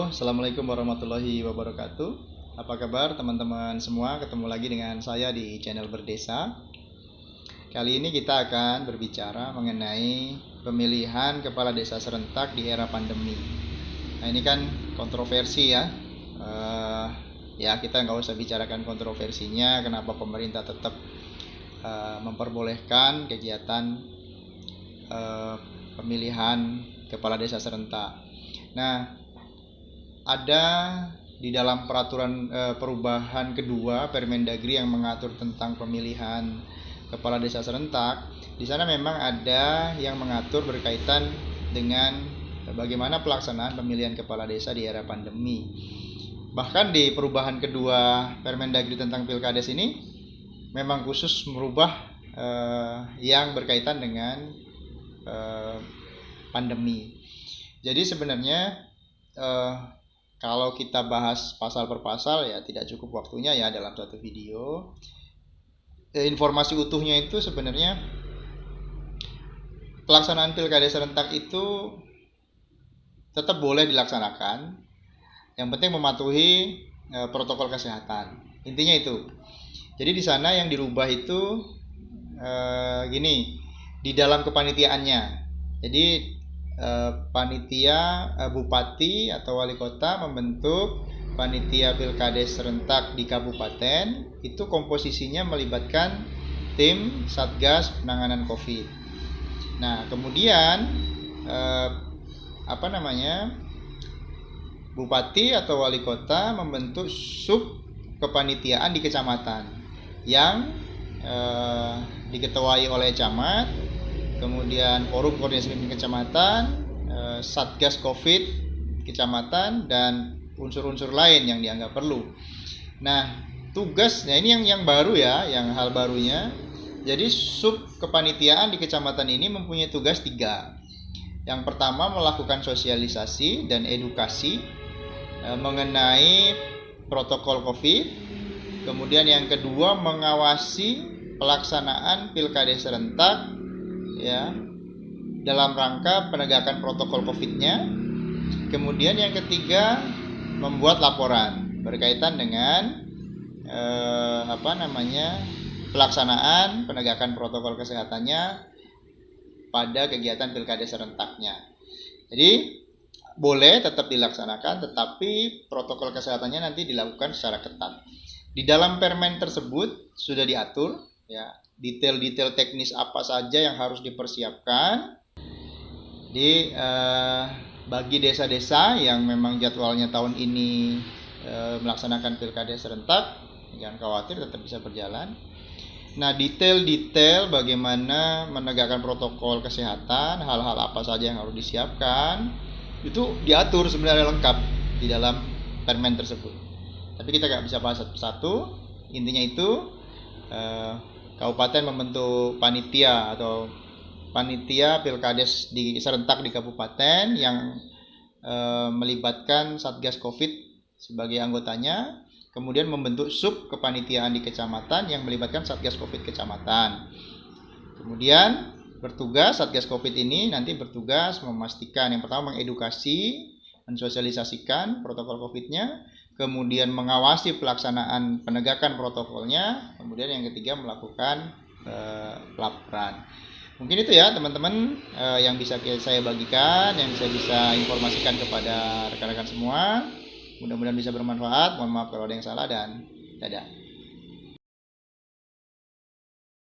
Assalamualaikum warahmatullahi wabarakatuh. Apa kabar teman-teman semua? Ketemu lagi dengan saya di channel Berdesa. Kali ini kita akan berbicara mengenai pemilihan kepala desa serentak di era pandemi. Nah, ini kan kontroversi ya. Kita nggak usah bicarakan kontroversinya. Kenapa pemerintah tetap memperbolehkan kegiatan pemilihan kepala desa serentak. Nah, ada di dalam peraturan perubahan kedua Permendagri yang mengatur tentang pemilihan kepala desa serentak. Di sana memang ada yang mengatur berkaitan dengan bagaimana pelaksanaan pemilihan kepala desa di era pandemi. Bahkan di perubahan kedua Permendagri tentang Pilkades ini memang khusus merubah yang berkaitan dengan pandemi. Jadi sebenarnya kalau kita bahas pasal per pasal ya tidak cukup waktunya ya dalam satu video. Informasi utuhnya itu sebenarnya pelaksanaan pilkada serentak itu tetap boleh dilaksanakan. Yang penting mematuhi protokol kesehatan. Intinya itu. Jadi di sana yang dirubah itu di dalam kepanitiaannya. Jadi panitia bupati atau wali kota membentuk panitia pilkades serentak di kabupaten, itu komposisinya melibatkan tim Satgas Penanganan Covid. Nah, kemudian bupati atau wali kota membentuk sub kepanitiaan di kecamatan yang diketuai oleh camat. Kemudian forum koordinasi pemimpin kecamatan, Satgas Covid kecamatan, dan unsur-unsur lain yang dianggap perlu. Nah, tugasnya ini yang baru ya, yang hal barunya. Jadi sub kepanitiaan di kecamatan ini mempunyai tugas 3. Yang pertama melakukan sosialisasi dan edukasi mengenai protokol Covid. Kemudian yang kedua mengawasi pelaksanaan pilkada serentak ya dalam rangka penegakan protokol Covid-nya. Kemudian yang ketiga membuat laporan berkaitan dengan pelaksanaan penegakan protokol kesehatannya pada kegiatan pilkada serentaknya. Jadi boleh tetap dilaksanakan, tetapi protokol kesehatannya nanti dilakukan secara ketat. Di dalam permen tersebut sudah diatur ya detail-detail teknis apa saja yang harus dipersiapkan bagi desa-desa yang memang jadwalnya tahun ini melaksanakan pilkada serentak. Jangan khawatir, tetap bisa berjalan. Nah, detail-detail bagaimana menegakkan protokol kesehatan, hal-hal apa saja yang harus disiapkan, itu diatur sebenarnya lengkap di dalam permen tersebut. Tapi kita nggak bisa bahas satu-satu. Intinya itu kabupaten membentuk panitia atau panitia pilkades di serentak di kabupaten yang melibatkan Satgas Covid sebagai anggotanya. Kemudian membentuk sub kepanitiaan di kecamatan yang melibatkan Satgas Covid kecamatan. Kemudian Satgas Covid ini nanti bertugas memastikan yang pertama mengedukasi, mensosialisasikan protokol Covid-nya, kemudian mengawasi pelaksanaan penegakan protokolnya, kemudian yang ketiga melakukan pelaporan. Mungkin itu ya teman-teman yang bisa saya bagikan, yang saya bisa informasikan kepada rekan-rekan semua. Mudah-mudahan bisa bermanfaat. Mohon maaf kalau ada yang salah, dan dadah.